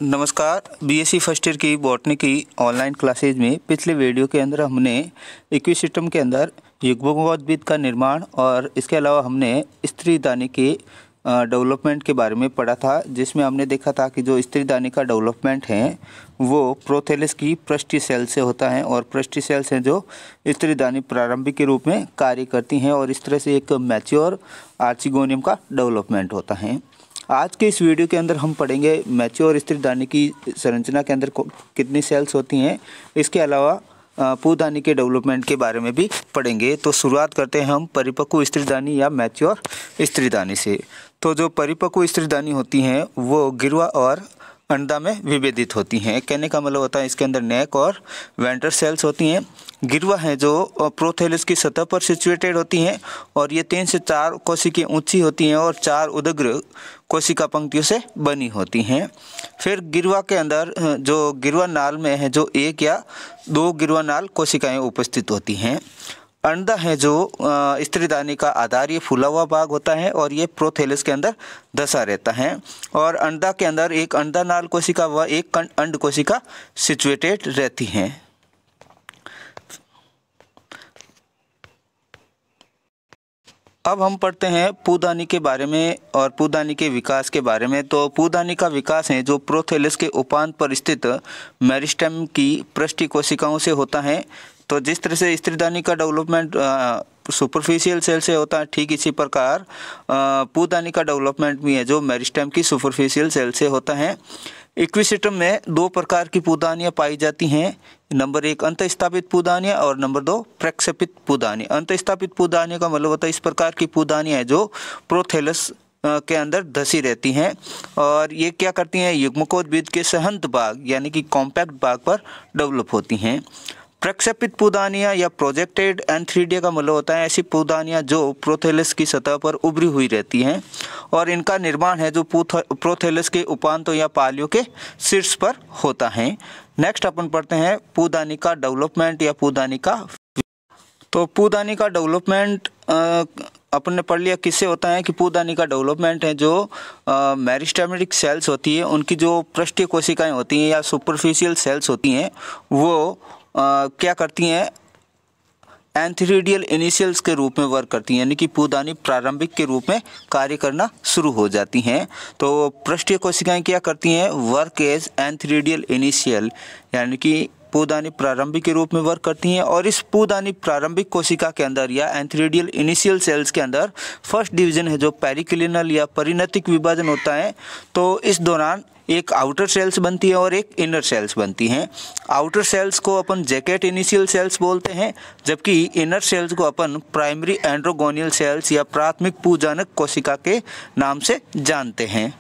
नमस्कार। BSc first year की botany की ऑनलाइन क्लासेज में पिछले वीडियो के अंदर हमने इक्विसिस्टम के अंदर युग्मकोद्भिद का निर्माण और इसके अलावा हमने स्त्रीदानी के डेवलपमेंट के बारे में पढ़ा था, जिसमें हमने देखा था कि जो स्त्रीदानी का डेवलपमेंट है वो प्रोथेलस की पृष्ठीय सेल से होता है और पृष्ठीय सेल्स हैं जो स्त्रीदानी प्रारंभिक के रूप में कार्य करती हैं और इस तरह से एक मैच्योर आर्चिगोनियम का डेवलपमेंट होता है। आज के इस वीडियो के अंदर हम पढ़ेंगे मैच्योर स्त्रीदानी की संरचना के अंदर कितनी सेल्स होती हैं, इसके अलावा पुदानी के डेवलपमेंट के बारे में भी पढ़ेंगे। तो शुरुआत करते हैं हम परिपक्व स्त्रीदानी या मैच्योर स्त्रीदानी से। तो जो परिपक्व स्त्रीदानी होती हैं वो गिरवा और अंडा में विभेदित होती हैं। कहने का मतलब होता है इसके अंदर नेक और वेंट्रल सेल्स होती हैं। गिरवा है जो प्रोथेलस की सतह पर सिचुएटेड होती हैं और ये 3 से 4 कोशिकाएं ऊंची होती हैं और 4 उदग्र कोशिका पंक्तियों से बनी होती हैं। फिर गिरवा के अंदर जो गिरवा नाल में है जो 1 या 2 गिरवा नाल कोशिकाएं उपस्थित होती हैं। अंडा है जो स्त्रीदानी का आधार फूला हुआ भाग होता है और ये प्रोथेलस के अंदर धंसा रहता है और अंडा के अंदर एक अंडा नाल कोशिका व एक अंड कोशिका सिचुएटेड रहती हैं। अब हम पढ़ते हैं पुदानी के बारे में और पुदानी के विकास के बारे में। तो पुदानी का विकास है जो प्रोथेलस के उपांत पर स्थित मेरिस्टेम की पृष्ठीय कोशिकाओं से होता है। तो जिस तरह से स्त्रीदानी का डेवलपमेंट सुपरफिशियल सेल से होता है, ठीक इसी प्रकार पुदानी का डेवलपमेंट भी है जो मेरिस्टेम की सुपरफिशियल सेल से होता है। इक्विसिस्टम में 2 प्रकार की पुदानियाँ पाई जाती हैं। नंबर 1 अंतःस्थापित पुदानियाँ और नंबर 2 प्रक्षेपित पुदानियाँ। अंतःस्थापित पुदानियाँ का मतलब होता है इस प्रकार की पुदानियाँ हैं जो प्रोथेलस के अंदर धसी रहती हैं और ये क्या करती हैं, युग्मकोद्भिद के सहंत भाग यानी कि कॉम्पैक्ट भाग पर डेवलप होती हैं। प्रक्षेपित पुदानियाँ या प्रोजेक्टेड एंथ्रीडिया का मतलब होता है ऐसी पुदानियाँ जो प्रोथेलस की सतह पर उभरी हुई रहती हैं और इनका निर्माण है जो प्रोथेलस के उपांतों या पालियों के शीर्ष पर होता है। नेक्स्ट अपन पढ़ते हैं पुदानी का डेवलपमेंट या पुदानी का। तो पुदानी का डेवलपमेंट अपन ने पढ़ लिया किससे होता है कि पुदानी का डेवलपमेंट है जो मेरिस्टेमेटिक सेल्स होती है उनकी जो पृष्ठीय कोशिकाएं होती हैं या सुपरफिशियल सेल्स होती हैं वो क्या करती हैं, एंथीरिडियल इनिशियल्स के रूप में वर्क करती हैं, यानी कि पुदानी प्रारंभिक के रूप में कार्य करना शुरू हो जाती हैं। तो पृष्ठीय कोशिकाएं क्या करती हैं, वर्क एज एंथीरिडियल इनिशियल, यानी कि पुदानी प्रारंभिक के रूप में वर्क करती हैं और इस पुदानी प्रारंभिक कोशिका के अंदर या एंथीरिडियल इनिशियल सेल्स के अंदर फर्स्ट डिवीजन है जो पेरिक्लिनल या परिणतिक विभाजन होता है। तो इस दौरान एक आउटर सेल्स बनती है और एक इनर सेल्स बनती हैं। आउटर सेल्स को अपन जैकेट इनिशियल सेल्स बोलते हैं जबकि इनर सेल्स को अपन प्राइमरी एंड्रोगोनियल सेल्स या प्राथमिक पुजनक कोशिका के नाम से जानते हैं।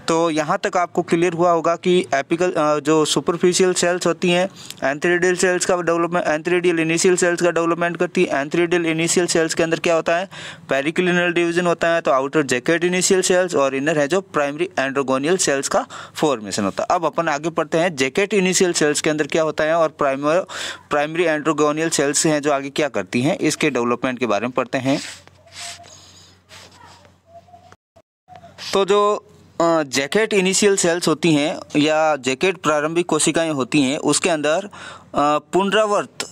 तो यहाँ तक आपको क्लियर हुआ होगा कि एपिकल जो सुपरफिशियल सेल्स होती हैं एंथीरिडियल सेल्स का डेवलपमेंट, एंथीरिडियल इनिशियल सेल्स का डेवलपमेंट करती है। एंथीरिडियल इनिशियल सेल्स के अंदर क्या होता है, पेरिक्लिनल डिवीजन होता है, तो आउटर जैकेट इनिशियल सेल्स और इनर है जो प्राइमरी एंड्रोगोनियल सेल्स का फॉर्मेशन होता है। अब अपन आगे पढ़ते हैं जैकेट इनिशियल सेल्स के अंदर क्या होता है और प्राइमरी एंड्रोगोनियल सेल्स हैं जो आगे क्या करती हैं, इसके डेवलपमेंट के बारे में पढ़ते हैं। तो जो जैकेट इनिशियल सेल्स होती हैं या जैकेट प्रारंभिक कोशिकाएं होती हैं उसके अंदर पुनरावर्त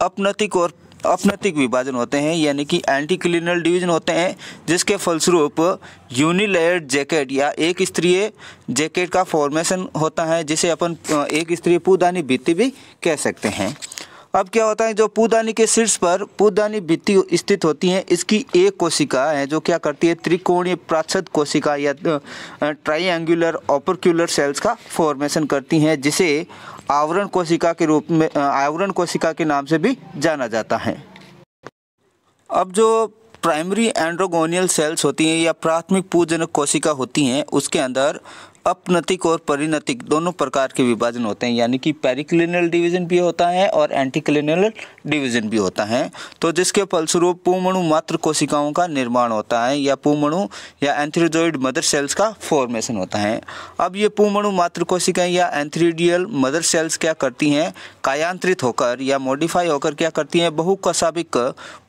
अपनतिक और अपनतिक विभाजन होते हैं, यानी कि एंटीक्लिनल डिवीजन होते हैं जिसके फलस्वरूप यूनिलेयर्ड जैकेट या एक स्तरीय जैकेट का फॉर्मेशन होता है जिसे अपन एक स्तरीय पुदानी भित्ति भी कह सकते हैं। अब क्या होता है, जो पुदानी के शीर्ष पर पुदानी भित्ति स्थित होती है इसकी एक कोशिका है जो क्या करती है, त्रिकोणीय प्राच्छद कोशिका या ट्राइएंगुलर ओपर्क्युलर सेल्स का फॉर्मेशन करती हैं जिसे आवरण कोशिका के रूप में आवरण कोशिका के नाम से भी जाना जाता है। अब जो प्राइमरी एंड्रोगोनियल सेल्स होती हैं या प्राथमिक पुजनक कोशिका होती हैं उसके अंदर अपनतिक और परिणतिक दोनों प्रकार के विभाजन होते हैं, यानी कि पेरिक्लिनल डिवीजन भी होता है और एंटीक्लिनल डिवीजन भी होता है। तो जिसके फलस्वरूप पुमणु मात्र कोशिकाओं का निर्माण होता है या पुमणु या एंथीरिडोइड मदर सेल्स का फॉर्मेशन होता है। अब ये पुमणु मात्र कोशिकाएं या एंथीरिडियल मदर सेल्स क्या करती हैं, कायांतरित होकर या मॉडिफाई होकर क्या करती हैं, बहुकशाभिक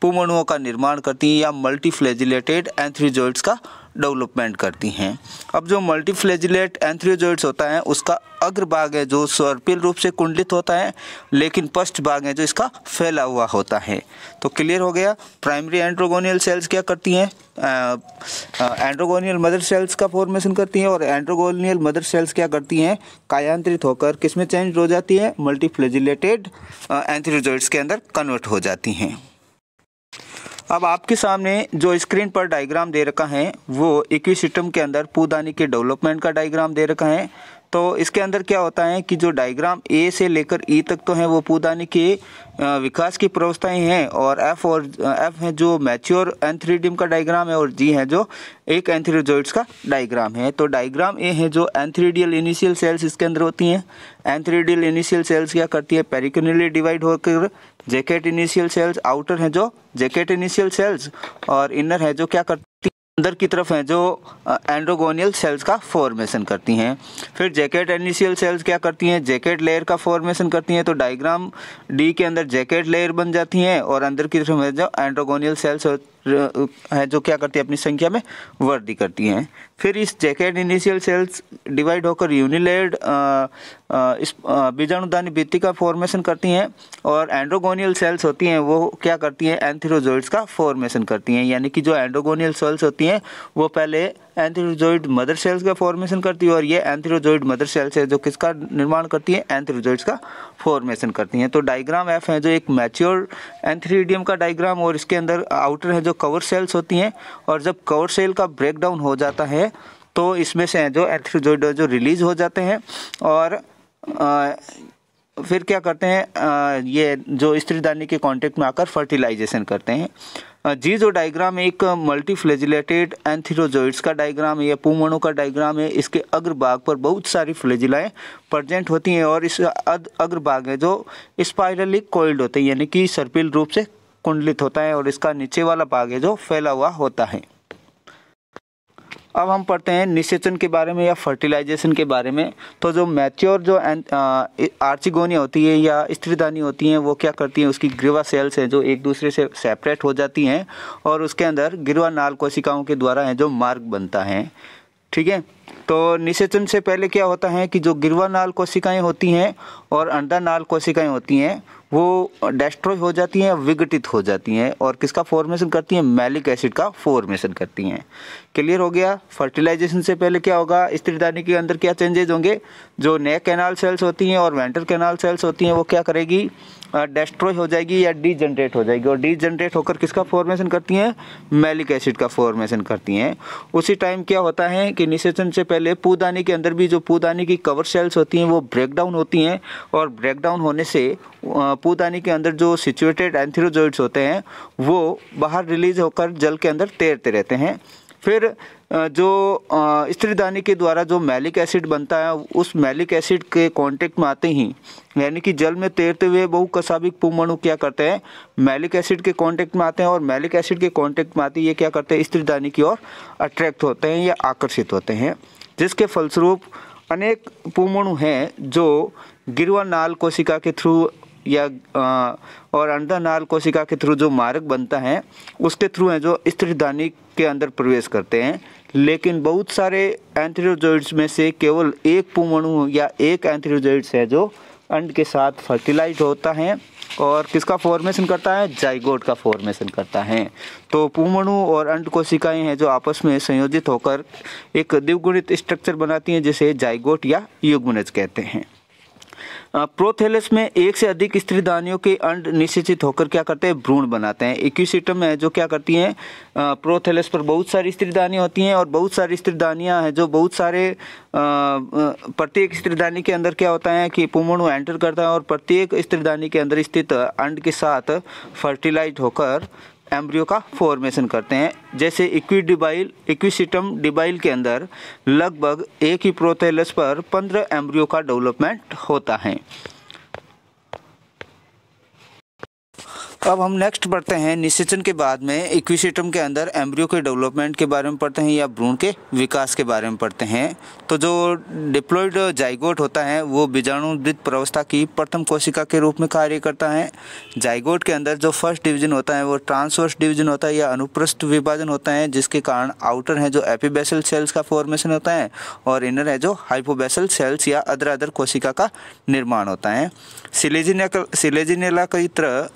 पुमणुओं का निर्माण करती हैं या मल्टीफ्लैजिलेटेड एंथीरिडोइड्स का डेवलपमेंट करती हैं। अब जो मल्टीफ्लैजिलेट एंथ्रियोजोइड्स होता है उसका अग्रभाग है जो सर्पिल रूप से कुंडलित होता है, लेकिन पश्च भाग है जो इसका फैला हुआ होता है। तो क्लियर हो गया। प्राइमरी एंड्रोगोनियल सेल्स क्या करती हैं, एंड्रोगोनियल मदर सेल्स का फॉर्मेशन करती हैं, और एंड्रोगोनियल मदर सेल्स क्या करती हैं, कायांतरित होकर किसमें चेंज हो जाती है, मल्टीफ्लैजिलेटेड एंथ्रियोजोइड्स के अंदर कन्वर्ट हो जाती हैं। अब आपके सामने जो स्क्रीन पर डायग्राम दे रखा है वो इक्विसिस्टम के अंदर पूदानी के डेवलपमेंट का डायग्राम दे रखा है। तो इसके अंदर क्या होता है कि जो डायग्राम ए से लेकर ई तक तो है वो पूदानी के विकास की प्रवस्थाएं हैं, और एफ है जो मैच्योर एंथ्रीडियम का डायग्राम है, और जी है जो एक एंथ्रियोजोइड्स का डायग्राम है। तो डायग्राम ए है जो एंथ्रीडियल इनिशियल सेल्स इसके अंदर होती हैं। एंथ्रीडियल इनिशियल सेल्स क्या करती है, पेरिकोनियली डिवाइड होकर जैकेट इनिशियल सेल्स, आउटर है जो जैकेट इनिशियल सेल्स, और इनर है जो क्या करती है, अंदर की तरफ है जो एंड्रोगोनियल सेल्स का फॉर्मेशन करती हैं। फिर जैकेट इनिशियल सेल्स क्या करती हैं, जैकेट लेयर का फॉर्मेशन करती हैं। तो डायग्राम डी के अंदर जैकेट लेयर बन जाती हैं, और अंदर की तरफ है जो एंड्रोगोनियल सेल्स है जो क्या करती है, अपनी संख्या में वृद्धि करती हैं। फिर इस जैकेट इनिशियल सेल्स डिवाइड होकर यूनिलेयर्ड इस बीजाणुदानी भित्ति का फॉर्मेशन करती हैं, और एंड्रोगोनियल सेल्स होती हैं वो क्या करती हैं, एंथ्रियोजोइड्स का फॉर्मेशन करती हैं। यानी कि जो एंड्रोगोनियल सेल्स होती हैं वो पहले एंथ्रियोजोइड मदर सेल्स का फॉर्मेशन करती है, और ये एंथ्रियोजोइड मदर सेल्स है जो किसका निर्माण करती है, एंथ्रियोजोइड्स का फॉर्मेशन करती हैं। तो डायग्राम एफ है जो एक मैच्योर एंथ्रीडियम का डायग्राम, और इसके अंदर आउटर है जो कवर सेल्स होती हैं, और जब कवर सेल का ब्रेकडाउन हो जाता है तो इसमें से जो एंथ्रियोजोइड जो रिलीज हो जाते हैं, और फिर क्या करते हैं, ये जो स्त्रीदानी के कांटेक्ट में आकर फर्टिलाइजेशन करते हैं। जी जो डायग्राम एक मल्टीफ्लैजिलेटेड एंथ्रियोजोइड्स का डायग्राम है, या पुंमणु का डायग्राम है। इसके अग्रभाग पर बहुत सारी फ्लैजिलाएं प्रेजेंट होती हैं, और इस अग्रभाग है जो स्पाइरली कॉइल्ड होते हैं, यानी कि सर्पिल रूप से कुंडलित होता है, और इसका नीचे वाला भाग है जो फैला हुआ होता है। अब हम पढ़ते हैं निषेचन के बारे में या फर्टिलाइजेशन के बारे में। तो जो मैच्योर जो आर्चिगोनिया होती है या स्त्रीदानी होती हैं वो क्या करती हैं, उसकी ग्रीवा सेल्स हैं जो एक दूसरे से सेपरेट हो जाती हैं, और उसके अंदर गिरवा नाल कोशिकाओं के द्वारा है जो मार्ग बनता है। ठीक है। तो निषेचन से पहले क्या होता है कि जो गिरवा नाल कोशिकाएं होती हैं और अंडा नाल कोशिकाएं होती हैं वो डेस्ट्रॉय हो जाती हैं, विघटित हो जाती हैं, और किसका फॉर्मेशन करती हैं, मैलिक एसिड का फॉर्मेशन करती हैं। क्लियर हो गया। फर्टिलाइजेशन से पहले क्या होगा, स्त्रीदानी के अंदर क्या चेंजेज होंगे, जो नेक कैनाल सेल्स होती हैं और वेंटर कैनाल सेल्स होती हैं वो क्या करेगी, डेस्ट्रॉय हो जाएगी या डीजनरेट हो जाएगी, और डीजनरेट होकर किसका फॉर्मेशन करती हैं, मैलिक एसिड का फॉर्मेशन करती हैं। उसी टाइम क्या होता है कि निषेचन से पहले पूदानी के अंदर भी जो पूदानी की कवर सेल्स होती हैं वो ब्रेकडाउन होती हैं, और ब्रेकडाउन होने से पूदानी के अंदर जो सिचुएटेड एंथ्रियोजोइड्स होते हैं वो बाहर रिलीज होकर जल के अंदर तैरते रहते हैं। फिर जो स्त्रीदानी के द्वारा जो मैलिक एसिड बनता है उस मैलिक एसिड के कांटेक्ट में आते ही, यानी कि जल में तैरते हुए बहुकशाभिक पुंमणु क्या करते हैं, मैलिक एसिड के कांटेक्ट में आते हैं, और मैलिक एसिड के कांटेक्ट में आते ही ये क्या करते हैं, स्त्रीदानी की ओर अट्रैक्ट होते हैं या आकर्षित होते हैं, जिसके फलस्वरूप अनेक पुंमणु हैं जो गिरवा नाल कोशिका के थ्रू या और अंडा नाल कोशिका के थ्रू जो मार्ग बनता है उसके थ्रू है जो स्त्रीदानी के अंदर प्रवेश करते हैं। लेकिन बहुत सारे एंथ्रियोजोइड्स में से केवल एक पुंमणु या एक एंथ्रियोजोइड्स है जो अंड के साथ फर्टिलाइज होता है और किसका फॉर्मेशन करता है, जाइगोट का फॉर्मेशन करता है। तो पुंमणु और अंड कोशिकाएं हैं जो आपस में संयोजित होकर एक द्विगुणित स्ट्रक्चर बनाती हैं जिसे जाइगोट या युग्मनज कहते हैं। प्रोथेलस में एक से अधिक स्त्रीदानियों के अंड निषेचित होकर क्या करते हैं, भ्रूण बनाते हैं। इक्विसिस्टम में जो क्या करती हैं, प्रोथेलस पर बहुत सारी स्त्रीदानियां होती हैं और बहुत सारी स्त्रीदानियां हैं जो बहुत सारे प्रत्येक स्त्रीदानी के अंदर क्या होता है कि पुंमणु एंटर करता है और प्रत्येक स्त्रीदानी के अंदर स्थित अंड के साथ फर्टिलाइज होकर एम्ब्रियो का फॉर्मेशन करते हैं। जैसे इक्विसिस्टम डिबाइल के अंदर लगभग एक ही प्रोथेलस पर 15 एम्ब्रियो का डेवलपमेंट होता है। अब हम नेक्स्ट पढ़ते हैं निषेचन के बाद में इक्विसिस्टम के अंदर एम्ब्रियो के डेवलपमेंट के बारे में पढ़ते हैं या भ्रूण के विकास के बारे में पढ़ते हैं। तो जो डिप्लॉइड जाइगोट होता है वो बीजाणुद्वित प्रवस्था की प्रथम कोशिका के रूप में कार्य करता है। जाइगोट के अंदर जो फर्स्ट डिवीजन होता है वो ट्रांसवर्स डिवीजन होता है या अनुप्रस्थ विभाजन होता है, जिसके कारण आउटर है जो एपीबेसल सेल्स का फॉर्मेशन होता है और इनर है जो हाइपोबेसल सेल्स या अदर कोशिका का निर्माण होता है। सिलेजिनेला की तरह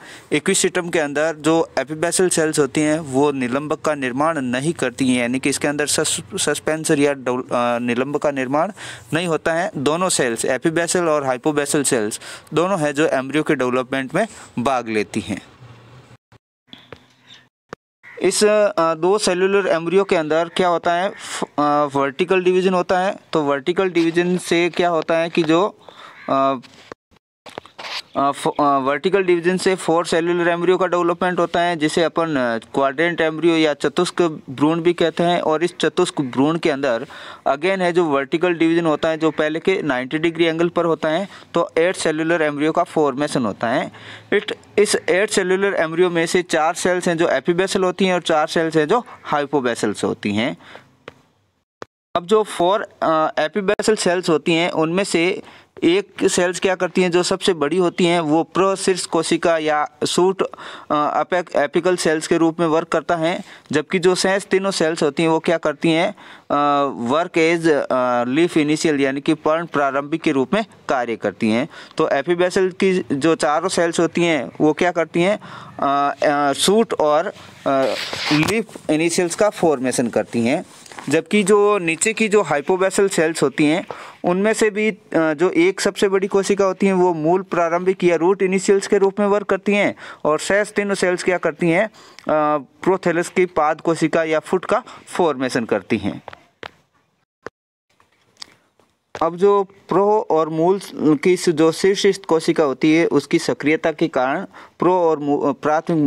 इक्विसिस्टम के अंदर जो एपीबेसल सेल्स होती हैं वो निलंबक का निर्माण नहीं करती हैं, यानी कि इसके अंदर सस्पेंसर या निलंबक का निर्माण नहीं होता है। दोनों सेल्स एपीबेसल और हाइपोबेसल सेल्स दोनों है जो एम्ब्रियो के डेवलपमेंट में भाग लेती हैं। इस दो सेलुलर एम्ब्रियो के अंदर क्या होता है, वर्टिकल डिवीजन होता है। तो वर्टिकल डिवीजन से क्या होता है कि जो वर्टिकल डिवीजन से 4 सेलुलर एम्ब्रियो का डेवलपमेंट होता है, जिसे अपन क्वाड्रेंट एम्ब्रियो या चतुष्क भ्रूण भी कहते हैं। और इस चतुष्क भ्रूण के अंदर अगेन है जो वर्टिकल डिवीजन होता है जो पहले के 90 डिग्री एंगल पर होता है। तो 8 सेलुलर एम्ब्रियो का फॉर्मेशन होता है। इस 8 सेलुलर एम्ब्रियो में से 4 सेल्स हैं जो एपीबेसल होती हैं और 4 सेल्स हैं जो हाइपोबेसल्स होती हैं। अब जो 4 एपीबेसल सेल्स होती हैं उनमें से एक सेल्स क्या करती हैं, जो सबसे बड़ी होती हैं वो प्रोशीर्ष कोशिका या सूट एपिकल सेल्स के रूप में वर्क करता है, जबकि जो शेष तीनों सेल्स होती हैं वो क्या करती हैं, वर्क एज लीफ इनिशियल यानी कि पर्ण प्रारंभिक के रूप में कार्य करती हैं। तो एपीबेसल की जो चारों सेल्स होती हैं वो क्या करती हैं, सूट और लीफ इनिशियल्स का फॉर्मेशन करती हैं, जबकि जो नीचे की जो हाइपोबेसल सेल्स होती हैं उनमें से भी जो एक सबसे बड़ी कोशिका होती हैं वो मूल प्रारंभिक या रूट इनिशियल्स के रूप में वर्क करती हैं और शेष तीनों सेल्स क्या करती हैं, प्रोथैलस की पाद कोशिका या फुट का फॉर्मेशन करती हैं। अब जो प्रो और मूल की जो शीर्ष कोशिका होती है उसकी सक्रियता के कारण प्रो और प्राथमिक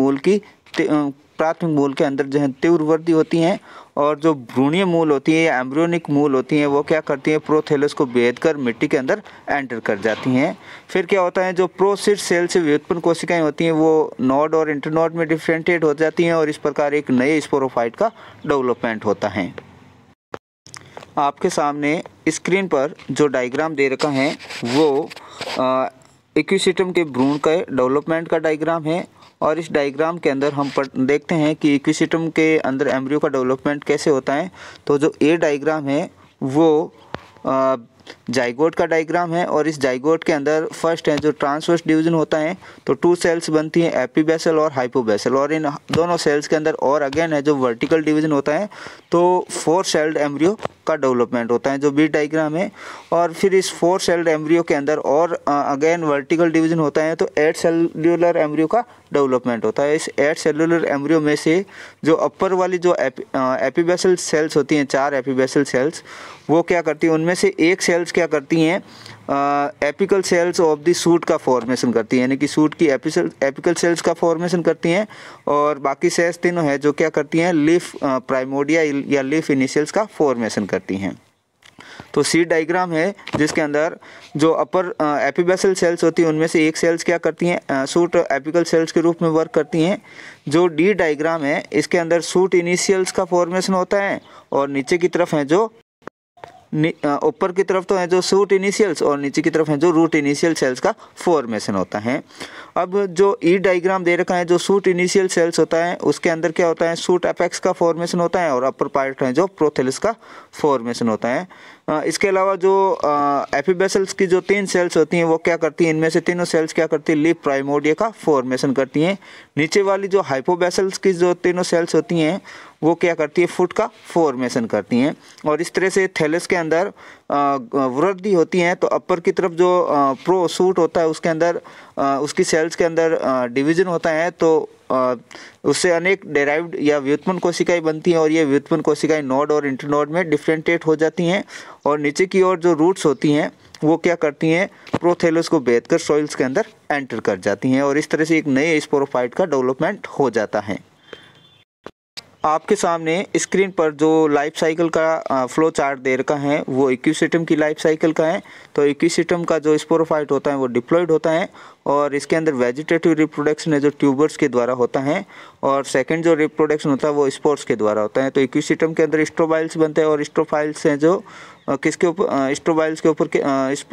मूल के अंदर जो है तीव्र वृद्धि होती है और जो भ्रूणीय मूल होती है या एम्ब्रियोनिक मूल होती हैं वो क्या करती हैं, प्रोथैलस को भेद कर मिट्टी के अंदर एंटर कर जाती हैं। फिर क्या होता है, जो प्रोशीर्ष सेल से व्युत्पन्न कोशिकाएं होती हैं वो नोड और इंटरनोड में डिफरेंशिएट हो जाती हैं और इस प्रकार एक नए स्पोरोफाइट का डेवलपमेंट होता है। आपके सामने स्क्रीन पर जो डायग्राम दे रखा है वो इक्विसिस्टम के भ्रूण के डेवलपमेंट का डायग्राम है और इस डायग्राम के अंदर हम देखते हैं कि इक्विसिस्टम के अंदर एम्ब्रियो का डेवलपमेंट कैसे होता है। तो जो ए डायग्राम है वो जाइगोट का डायग्राम है और इस जाइगोट के अंदर फर्स्ट है जो ट्रांसवर्स डिवीजन होता है, तो 2 सेल्स बनती हैं, एपीबेसल और हाइपोबेसल, और इन दोनों सेल्स के अंदर और अगेन है जो वर्टिकल डिवीजन होता है तो 4 सेल्ड एम्ब्रियो का डेवलपमेंट होता है जो बी डायग्राम है। और फिर इस 4 सेल्ड एम्ब्रियो के अंदर और अगेन वर्टिकल डिवीजन होता है तो 8 सेलुलर एम्ब्रियो का डेवलपमेंट होता है। इस 8 सेलुलर एम्ब्रियो में से जो अपर वाली जो एपीबेसल सेल्स होती हैं, 4 एपीबेसल सेल्स, वो क्या करती हैं, उनमें से एक सेल्स क्या करती हैं, apical cells of the shoot का फॉर्मेशन करती हैं, यानी कि सूट की एपिकल सेल्स का फॉर्मेशन करती हैं और बाकी सेल्स तीनों है जो क्या करती हैं, लीफ प्राइमोडिया या लीफ इनिशियल्स का फॉर्मेशन करती हैं। तो सी डायग्राम है जिसके अंदर जो अपर एपीबेसल सेल्स होती हैं उनमें से एक सेल्स क्या करती हैं, सूट एपिकल सेल्स के रूप में वर्क करती हैं। जो डी डायग्राम है इसके अंदर सूट इनिशियल्स का फॉर्मेशन होता है और नीचे की तरफ है जो ऊपर की तरफ तो है जो सूट इनिशियल्स और नीचे की तरफ है जो रूट इनिशियल सेल्स का फॉर्मेशन होता है। अब जो ई डायग्राम दे रखा है जो सूट इनिशियल सेल्स होता है उसके अंदर क्या होता है, सूट एपेक्स का फॉर्मेशन होता है और अपर पार्ट है जो प्रोथैलस का फॉर्मेशन होता है। इसके अलावा जो एपीबेसल्स की जो 3 सेल्स होती हैं वो क्या करती हैं, इनमें से तीनों सेल्स क्या करती हैं, लीफ प्राइमोडिया का फॉर्मेशन करती हैं। नीचे वाली जो हाइपोबेसल्स की जो तीनों सेल्स होती हैं वो क्या करती है, फुट का फॉर्मेशन करती हैं। और इस तरह से थैलस के अंदर वृद्धि होती हैं तो अपर की तरफ जो प्रो सूट होता है उसके अंदर उसकी सेल्स के अंदर डिवीजन होता है तो उससे अनेक डेराइव्ड या व्युत्पन्न कोशिकाएं बनती हैं और ये व्युत्पन्न कोशिकाएं नोड और इंटरनोड में डिफरेंशिएट हो जाती हैं और नीचे की ओर जो रूट्स होती हैं वो क्या करती हैं, प्रोथैलस को भेद कर सॉइल्स के अंदर एंटर कर जाती हैं और इस तरह से एक नए स्पोरोफाइट का डेवलपमेंट हो जाता है। आपके सामने स्क्रीन पर जो लाइफ साइकिल का फ्लो चार्ट दे रखा है वो इक्विसिस्टम की लाइफ साइकिल का है। तो इक्विसिस्टम का जो स्पोरोफाइट होता है वो डिप्लॉयड होता है और इसके अंदर वेजिटेटिव रिप्रोडक्शन है जो ट्यूबर्स के द्वारा होता है और सेकंड जो रिप्रोडक्शन होता है वो स्पोर्स के द्वारा होता है। तो इक्विसिस्टम के अंदर स्ट्रोबाइल्स बनते हैं और स्ट्रोफाइल्स हैं जो किसके ऊपर स्ट्रोबाइल्स के ऊपर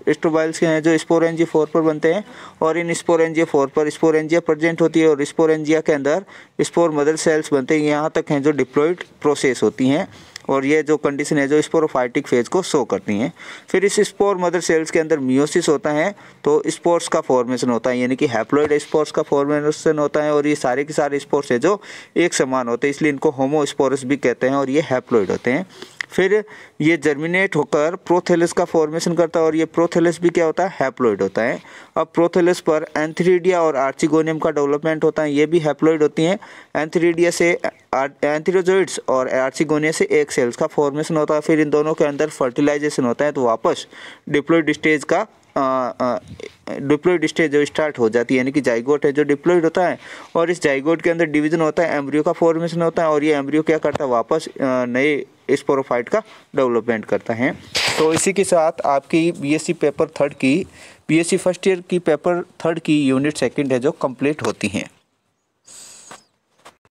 स्ट्रोबाइल्स के हैं जो स्पोरेंजिया 4 पर बनते हैं और इन स्पोरेंजिया 4 पर स्पोरेंजिया प्रेजेंट होती है और स्पोरेंजिया के अंदर स्पोर मदर सेल्स बनते हैं। यहाँ तक हैं जो डिप्लॉयड प्रोसेस होती हैं और ये जो कंडीशन है जो स्पोरोफाइटिक फेज को शो करती हैं। फिर इस स्पोर मदर सेल्स के अंदर मियोसिस होता है तो स्पोर्स का फॉर्मेशन होता है यानी कि हैप्लॉइड स्पोर्स का फॉर्मेशन होता है और ये सारे के सारे स्पोर्स है जो एक समान होते हैं इसलिए इनको होमोस्पोरस भी कहते हैं और ये हैप्लॉइड होते हैं। फिर ये जर्मिनेट होकर प्रोथेलिस का फॉर्मेशन करता है और ये प्रोथेलिस भी क्या होता है हैप्लॉइड होता है। अब प्रोथेलिस पर एंथीरिडिया और आर्चिगोनियम का डेवलपमेंट होता है ये भी हैप्लॉइड होती हैं। एंथीरिडिया से एंथीरोजोइड्स और आर्चिगोनिया से एक सेल्स का फॉर्मेशन होता है। फिर इन दोनों के अंदर फर्टिलाइजेशन होता है तो वापस डिप्लॉइड स्टेज का डिप्लॉइड स्टेज जो स्टार्ट हो जाती है यानी कि जाइगोट है जो डिप्लॉइड होता है और इस जाइगोट के अंदर डिवीजन होता है एम्ब्रियो का फॉर्मेशन होता है और ये एम्ब्रियो क्या करता है वापस नए स्पोरोफाइट का डेवलपमेंट करता है। तो इसी के साथ आपकी बीएससी फर्स्ट ईयर की पेपर 3 की यूनिट सेकंड है जो कंप्लीट होती हैं।